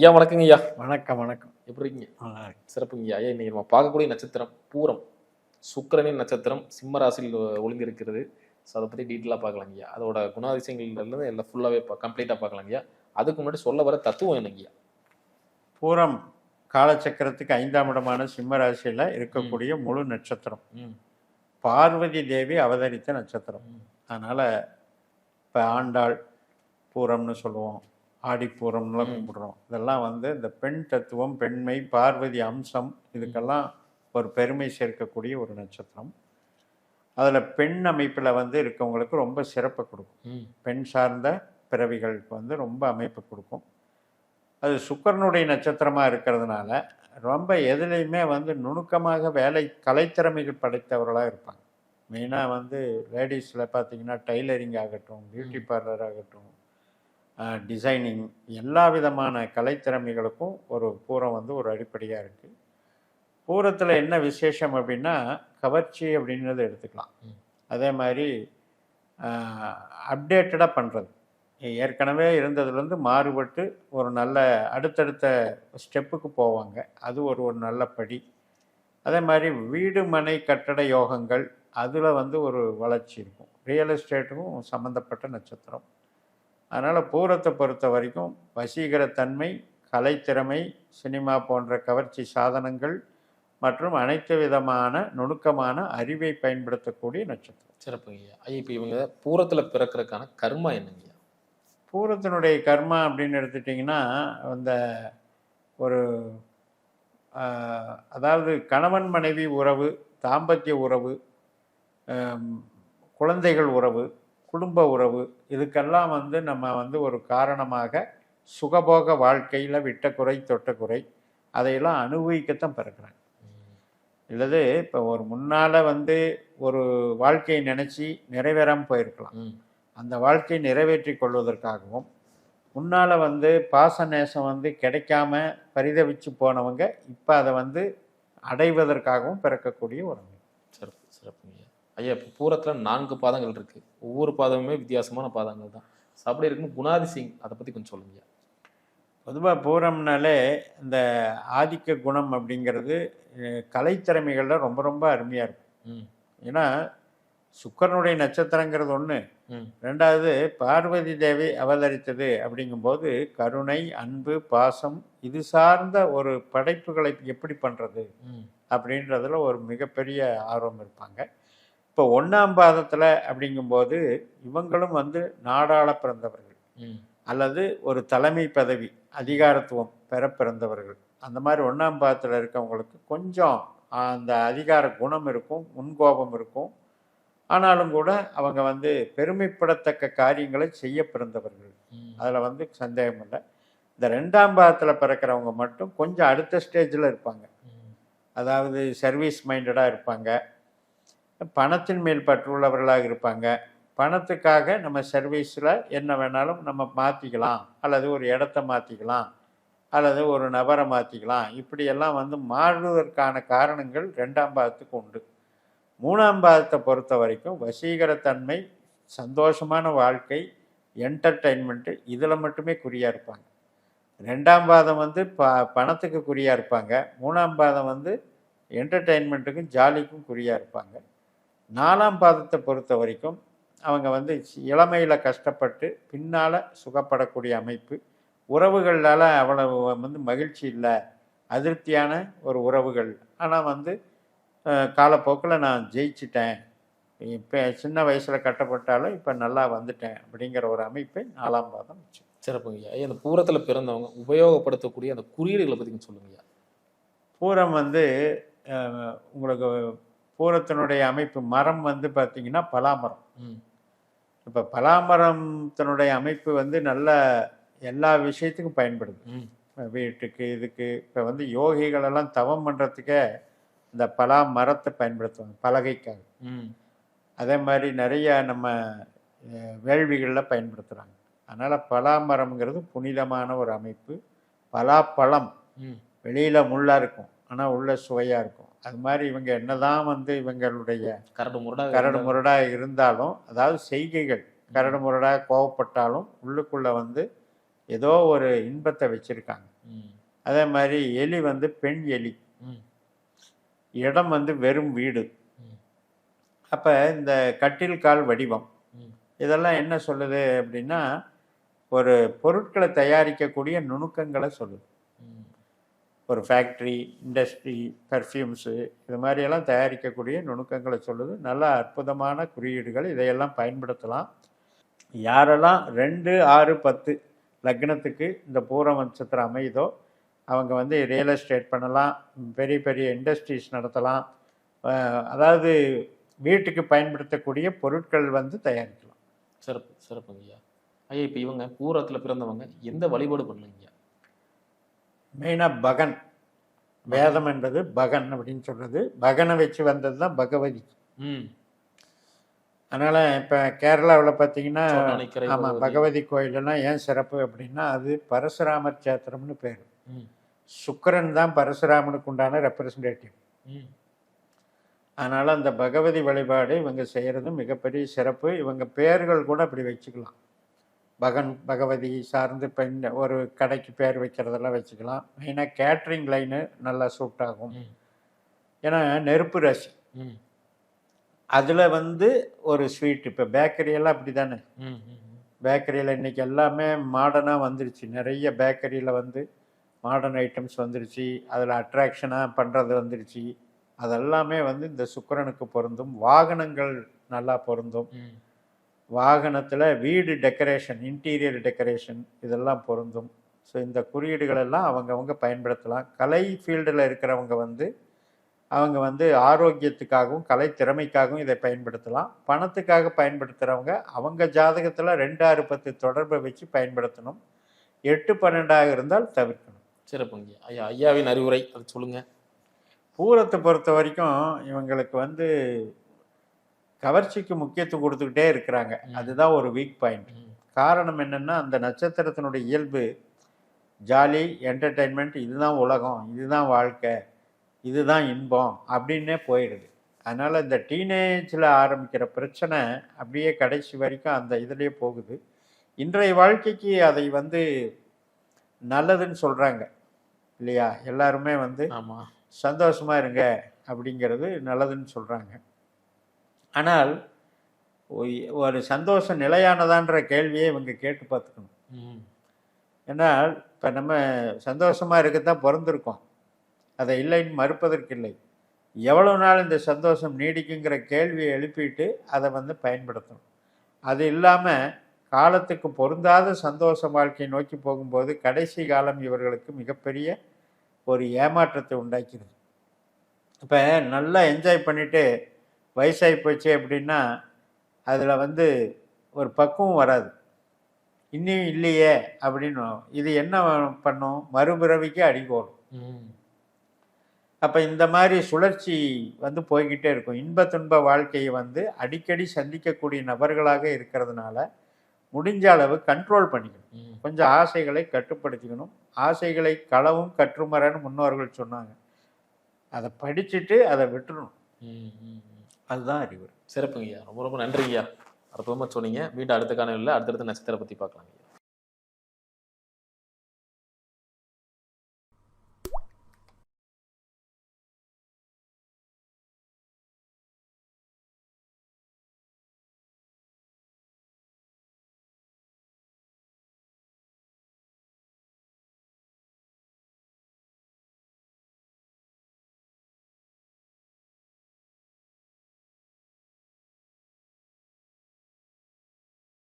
ஐயா வணக்கங்க ஐயா. வணக்கம் வணக்கம். எப்படி இருக்கீங்க? நல்லா இருக்கு. சிறப்புங்க ஐயா. இன்னைக்கு நம்ம பார்க்கக்கூடிய நட்சத்திரம் பூரம். சுக்கிரனின் நட்சத்திரம் சிம்ம ராசியில் ஒளிந்திருக்கிறது. ஸோ அத பத்தி டீட்டெயிலா பார்க்கலாங்கய்யா. அதோட குணாதிசயங்கள்ல எல்லாம் ஃபுல்லாவே கம்ப்ளீட்டா பார்க்கலாங்கய்யா. அதுக்கு முன்னாடி சொல்ல வர தத்துவம் என்னங்கய்யா? பூரம் காலச்சக்கரத்துக்கு 5ஆம் இடமான சிம்ம ராசியில் இருக்கக்கூடிய முழு நட்சத்திரம். பார்வதி தேவி அவதரித்த நட்சத்திரம். அதனால் இப்போ ஆண்டாள் பூரம்னு சொல்லுவோம், ஆடிப்பூரம்லாம் கும்பிடுறோம். இதெல்லாம் வந்து இந்த பெண் தத்துவம், பெண்மை, பார்வதி அம்சம் இதுக்கெல்லாம் ஒரு பெருமை சேர்க்கக்கூடிய ஒரு நட்சத்திரம். அதில் பெண் அமைப்பில் வந்து இருக்கவங்களுக்கு ரொம்ப சிறப்பை கொடுக்கும். பெண் சார்ந்த பிறவிகளுக்கு வந்து ரொம்ப அமைப்பு கொடுக்கும். அது சுக்கிரனுடைய நட்சத்திரமாக இருக்கிறதுனால ரொம்ப எதுலேயுமே வந்து நுணுக்கமாக கலைத்திறமைகள் படைத்தவர்களாக இருப்பாங்க. மெயினாக வந்து லேடிஸில் பார்த்திங்கன்னா டைலரிங் ஆகட்டும், பியூட்டி பார்லர் ஆகட்டும், டிசைனிங், எல்லா விதமான கலைத்திறமைகளுக்கும் ஒரு பூரம் வந்து ஒரு அடிப்படையாக இருக்குது. பூரத்தில் என்ன விசேஷம் அப்படின்னா கவர்ச்சி அப்படின்றத எடுத்துக்கலாம். அதே மாதிரி அப்டேட்டடாக பண்ணுறது, ஏற்கனவே இருந்ததுலேருந்து மாறுபட்டு ஒரு நல்ல அடுத்தடுத்த ஸ்டெப்புக்கு போவாங்க. அது ஒரு நல்ல படி. அதே மாதிரி வீடு மனை கட்டட யோகங்கள் அதில் வந்து ஒரு வளர்ச்சி இருக்கும். ரியல் எஸ்டேட்டுக்கும் சம்மந்தப்பட்ட நட்சத்திரம். அதனால் பூரத்தை பொறுத்த வரைக்கும் வசீகரத்தன்மை, கலைத்திறமை, சினிமா போன்ற கவர்ச்சி சாதனங்கள் மற்றும் அனைத்து விதமான நுணுக்கமான அறிவை பயன்படுத்தக்கூடிய நட்சத்திரம். சிறப்புங்கய்யா. ஐயா இப்போ இவங்க பூரத்தில் பிறக்கிறதுக்கான கர்மா என்னங்கய்யா? பூரத்தினுடைய கர்மா அப்படின்னு எடுத்துட்டிங்கன்னா அந்த ஒரு அதாவது கணவன் மனைவி உறவு, தாம்பத்திய உறவு, குழந்தைகள் உறவு, குடும்ப உறவு, இதுக்கெல்லாம் வந்து நம்ம வந்து ஒரு காரணமாக சுகபோக வாழ்க்கையில் விட்ட குறை தொட்ட குறை அதையெல்லாம் அனுபவிக்கத்தான் பிறக்கிறாங்க. இல்லது இப்போ ஒரு முன்னால் வந்து ஒரு வாழ்க்கையை நினச்சி நிறைவேறாமல் போயிருக்கலாம். அந்த வாழ்க்கையை நிறைவேற்றி கொள்வதற்காகவும் முன்னால் வந்து பாச நேசம் வந்து கிடைக்காம பரிதவிச்சு போனவங்க இப்போ அதை வந்து அடைவதற்காகவும் பிறக்கக்கூடிய ஒரு அமைப்பு. சிறப்பு சிறப்புங்க ஐயா. இப்போ பூரத்தில் 4 பாதங்கள் இருக்குது. ஒவ்வொரு பாதமுமே வித்தியாசமான பாதங்கள் தான். ஸோ அப்படி இருக்குன்னு குணாதிசயம் அதை பற்றி கொஞ்சம் சொல்லுங்க. பொதுவாக பூரம்னாலே இந்த ஆதிக்க குணம் அப்படிங்கிறது கலைத்திறமைகளில் ரொம்ப ரொம்ப அருமையாக இருக்கும். ஏன்னா சுக்கிரனுடைய நட்சத்திரங்கிறது ஒன்று, ரெண்டாவது பார்வதி தேவி அவதரித்தது அப்படிங்கும்போது கருணை, அன்பு, பாசம் இது சார்ந்த ஒரு படைப்புகளை எப்படி பண்ணுறது அப்படின்றதுல ஒரு மிகப்பெரிய ஆர்வம் இருப்பாங்க. இப்போ 1ஆம் பாதத்தில் அப்படிங்கும்போது இவங்களும் வந்து நாடாள பிறந்தவர்கள் அல்லது ஒரு தலைமை பதவி அதிகாரத்துவம் பெற பிறந்தவர்கள். அந்த மாதிரி 1ஆம் பாதத்தில் இருக்கவங்களுக்கு கொஞ்சம் அந்த அதிகார குணம் இருக்கும், முன்கோபம் இருக்கும். ஆனாலும் கூட அவங்க வந்து பெருமைப்படத்தக்க காரியங்களை செய்ய பிறந்தவர்கள். அதில் வந்து சந்தேகம் இல்லை. இந்த 2ஆம் பாதத்தில் பிறக்கிறவங்க மட்டும் கொஞ்சம் அடுத்த ஸ்டேஜில் இருப்பாங்க. அதாவது சர்வீஸ் மைண்டடாக இருப்பாங்க, பணத்தின் மேல் பற்றுள்ளவர்களாக இருப்பாங்க. பணத்துக்காக நம்ம சர்வீஸில் என்ன வேணாலும் நம்ம மாற்றிக்கலாம், அல்லது ஒரு இடத்த மாற்றிக்கலாம், அல்லது ஒரு நபரை மாற்றிக்கலாம். இப்படியெல்லாம் வந்து மாறுவதற்கான காரணங்கள் 2ஆம் பாதத்துக்கு உண்டு. 3ஆம் பாதத்தை பொறுத்த வரைக்கும் வசீகரத்தன்மை, சந்தோஷமான வாழ்க்கை, என்டர்டெயின்மெண்ட்டு இதில் மட்டுமே குறியாக இருப்பாங்க. 2ஆம் பாதம் வந்து பணத்துக்கு குறியாக இருப்பாங்க. 3ஆம் பாதம் வந்து என்டர்டெயின்மெண்ட்டுக்கும் ஜாலிக்கும் குறியாக இருப்பாங்க. 4ஆம் பாதத்தை பொறுத்த வரைக்கும் அவங்க வந்து இளமையில் கஷ்டப்பட்டு பின்னால் சுகப்படக்கூடிய அமைப்பு. உறவுகளால் அவ்வளவு வந்து மகிழ்ச்சி இல்லை, அதிருப்தியான ஒரு உறவுகள். ஆனால் வந்து காலப்போக்கில் நான் ஜெயிச்சிட்டேன், இப்போ சின்ன வயசில் கட்டப்பட்டாலும் இப்போ நல்லா வந்துட்டேன் அப்படிங்கிற ஒரு அமைப்பை 4ஆம் பாதம் வச்சு. சிறப்புங்க ஐயா. அந்த பூரத்தில் பிறந்தவங்க உபயோகப்படுத்தக்கூடிய அந்த குறியீடுகளை பற்றி சொல்லுங்கய்யா. பூரம் வந்து உங்களுக்கு பூரத்தினுடைய அமைப்பு மரம் வந்து பார்த்திங்கன்னா பலாமரம். இப்போ பலாமரத்தினுடைய அமைப்பு வந்து நல்ல எல்லா விஷயத்துக்கும் பயன்படுது. வீட்டுக்கு இதுக்கு இப்போ வந்து யோகிகளெல்லாம் தவம் பண்ணுறதுக்கே இந்த பலா மரத்தை பயன்படுத்துவாங்க பலகைக்காக. அதே மாதிரி நிறைய நம்ம வேள்விகளில் பயன்படுத்துகிறாங்க. அதனால் பலாமரம்ங்கிறது புனிதமான ஒரு அமைப்பு. பலாப்பழம் வெளியில் முள்ளாக இருக்கும், ஆனால் உள்ள சுவையாக இருக்கும். அது மாதிரி இவங்க என்னதான் வந்து இவங்களுடைய கரடு முரடாக இருந்தாலும், அதாவது செய்கைகள் கரடு முரடாக கோவப்பட்டாலும் உள்ளுக்குள்ளே வந்து ஏதோ ஒரு இன்பத்தை வச்சுருக்காங்க. ம். அதே மாதிரி எலி வந்து பெண் எலி, ம். இடம் வந்து வெறும் வீடு. ம். அப்போ இந்த கட்டில் கால் வடிவம் ம். இதெல்லாம் என்ன சொல்லுது அப்படின்னா, ஒரு பொருட்களை தயாரிக்கக்கூடிய நுணுக்கங்களை சொல்லுது. ம். ஒரு ஃபேக்ட்ரி, இண்டஸ்ட்ரி, பெர்ஃப்யூம்ஸு இது மாதிரியெல்லாம் தயாரிக்கக்கூடிய நுணுக்கங்களை சொல்லுது. நல்ல அற்புதமான குறியீடுகள். இதையெல்லாம் பயன்படுத்தலாம். யாரெல்லாம் 2, 6, 10 லக்னத்துக்கு இந்த பூரம் நட்சத்திரம் அமையுதோ அவங்க வந்து ரியல் எஸ்டேட் பண்ணலாம், பெரிய பெரிய இண்டஸ்ட்ரீஸ் நடத்தலாம். அதாவது வீட்டுக்கு பயன்படுத்தக்கூடிய பொருட்கள் வந்து தயாரிக்கலாம். சிறப்பு சிறப்புங்க ஐயா. ஐயா இப்போ இவங்க பூரத்துல பிறந்தவங்க எந்த வழிபாடு பண்ணலங்க ஐயா? மெயினாக பகன், வேதம் என்பது பகன் அப்படின்னு சொல்கிறது. பகனை வச்சு வந்தது தான் பகவதி. ம். அதனால் இப்போ கேரளாவில் பார்த்தீங்கன்னா, சோட்டானிக்கரை ஆமாம், பகவதி. பகவதி கோயிலெல்லாம் ஏன் சிறப்பு அப்படின்னா அது பரசுராமர் சேத்திரம்னு பேர். ம். சுக்கிரன் தான் பரசுராமனுக்கு உண்டான ரெப்ரசன்டேட்டிவ். ம். அதனால் அந்த பகவதி வழிபாடு இவங்க செய்கிறது மிகப்பெரிய சிறப்பு. இவங்க பேர்கள் கூட அப்படி வச்சுக்கலாம். பகன், பகவதி சார்ந்து பெண் ஒரு கடைக்கு பேர் வைக்கிறதெல்லாம் வச்சுக்கலாம். மெயினாக கேட்ரிங் லைனு நல்லா சூட் ஆகும். ம். ஏன்னா நெருப்பு ராசி. ம். அதில் வந்து ஒரு ஸ்வீட் இப்போ பேக்கரியெல்லாம் அப்படி தானே. ம். ம். பேக்கரியில் இன்றைக்கி எல்லாமே மாடர்னாக வந்துருச்சு. நிறைய பேக்கரியில் வந்து மாடர்ன் ஐட்டம்ஸ் வந்துருச்சு. அதில் அட்ராக்ஷனாக பண்ணுறது வந்துருச்சு. அதெல்லாமே வந்து இந்த சுக்கிரனுக்கு பொருந்தும். வாகனங்கள் நல்லா பொருந்தும். ம். வாகனத்தில் வீடு டெக்கரேஷன், இன்டீரியர் டெக்கரேஷன் இதெல்லாம் பொருந்தும். ஸோ இந்த குறியீடுகளெல்லாம் அவங்கவங்க பயன்படுத்தலாம். கலை ஃபீல்டில் இருக்கிறவங்க வந்து அவங்க வந்து ஆரோக்கியத்துக்காகவும் கலை திறமைக்காகவும் இதை பயன்படுத்தலாம். பணத்துக்காக பயன்படுத்துகிறவங்க அவங்க ஜாதகத்தில் 2, 6, 10 தொடர்பை வச்சு பயன்படுத்தணும். 8, 12 இருந்தால் தவிர்க்கணும். சிறப்புங்க ஐயா. ஐயாவின் அறிவுரை அது சொல்லுங்க. பூரத்தை பொறுத்த வரைக்கும் இவங்களுக்கு வந்து கவர்ச்சிக்கு முக்கியத்துவம் கொடுத்துக்கிட்டே இருக்கிறாங்க. அதுதான் ஒரு வீக் பாயிண்ட். காரணம் என்னென்னா அந்த நட்சத்திரத்தினுடைய இயல்பு ஜாலி, என்டர்டெயின்மெண்ட், இதுதான் உலகம், இதுதான் வாழ்க்கை, இதுதான் இன்பம் அப்படின்னே போயிடுது. அதனால் இந்த டீனேஜில் ஆரம்பிக்கிற பிரச்சனை அப்படியே கடைசி வரைக்கும் அந்த இதுலேயே போகுது. இன்றைய வாழ்க்கைக்கு அதை வந்து நல்லதுன்னு சொல்கிறாங்க இல்லையா? எல்லாருமே வந்து ஆமாம், சந்தோஷமாக இருங்க அப்படிங்கிறது நல்லதுன்னு சொல்கிறாங்க. ஆனால் ஒரு சந்தோஷம் நிலையானதான்ற கேள்வியை இவங்க கேட்டு பார்த்துக்கணும். ஏன்னா இப்போ நம்ம சந்தோஷமாக இருக்கத்தான் பிறந்திருக்கோம், அதை இல்லைன்னு மறுப்பதற்கு இல்லை. எவ்வளோ நாள் இந்த சந்தோஷம் நீடிக்குங்கிற கேள்வியை எழுப்பிட்டு அதை வந்து பயன்படுத்தணும். அது இல்லாமல் காலத்துக்கு பொருந்தாத சந்தோஷ வாழ்க்கையை நோக்கி போகும்போது கடைசி காலம் இவர்களுக்கு மிகப்பெரிய ஒரு ஏமாற்றத்தை உண்டாக்கிறது. இப்போ நல்லா என்ஜாய் பண்ணிவிட்டு வயசாகி போச்சு அப்படின்னா அதில் வந்து ஒரு பக்குவம் வராது. இன்னும் இல்லையே அப்படின்னு இது என்ன பண்ணும்? மறுபிறவிக்கு அடிகோடும். அப்போ இந்த மாதிரி சுழற்சி வந்து போய்கிட்டே இருக்கும். இன்ப துன்ப வாழ்க்கையை வந்து அடிக்கடி சந்திக்கக்கூடிய நபர்களாக இருக்கிறதுனால முடிஞ்ச அளவு கண்ட்ரோல் பண்ணிக்கணும். கொஞ்சம் ஆசைகளை கட்டுப்படுத்திக்கணும். ஆசைகளை களவும் கற்றுமரன்னு முன்னோர்கள் சொன்னாங்க. அதை படிச்சுட்டு அதை விட்டுறணும். அதுதான் அறிவுரை. சிறப்புங்கய்யா. ரொம்ப ரொம்ப நன்றிங்கய்யா. அற்புதமாக சொன்னீங்க. மீண்டும் அடுத்த காணொலியில் அடுத்தடுத்த நட்சத்திரம் பற்றி பார்க்கலாங்க.